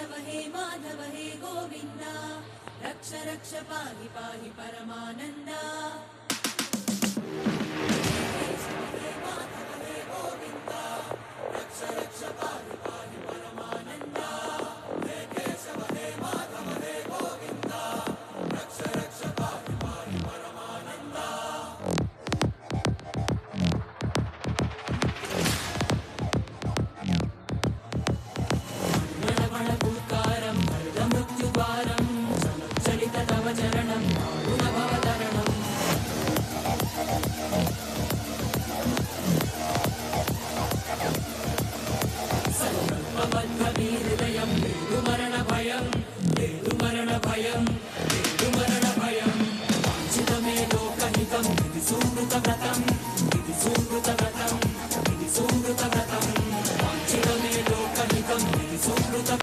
केशव हे माधव हे गोविन्द रक्ष रक्ष पाहि पाहि परमानन्द हृदयं मरण भयं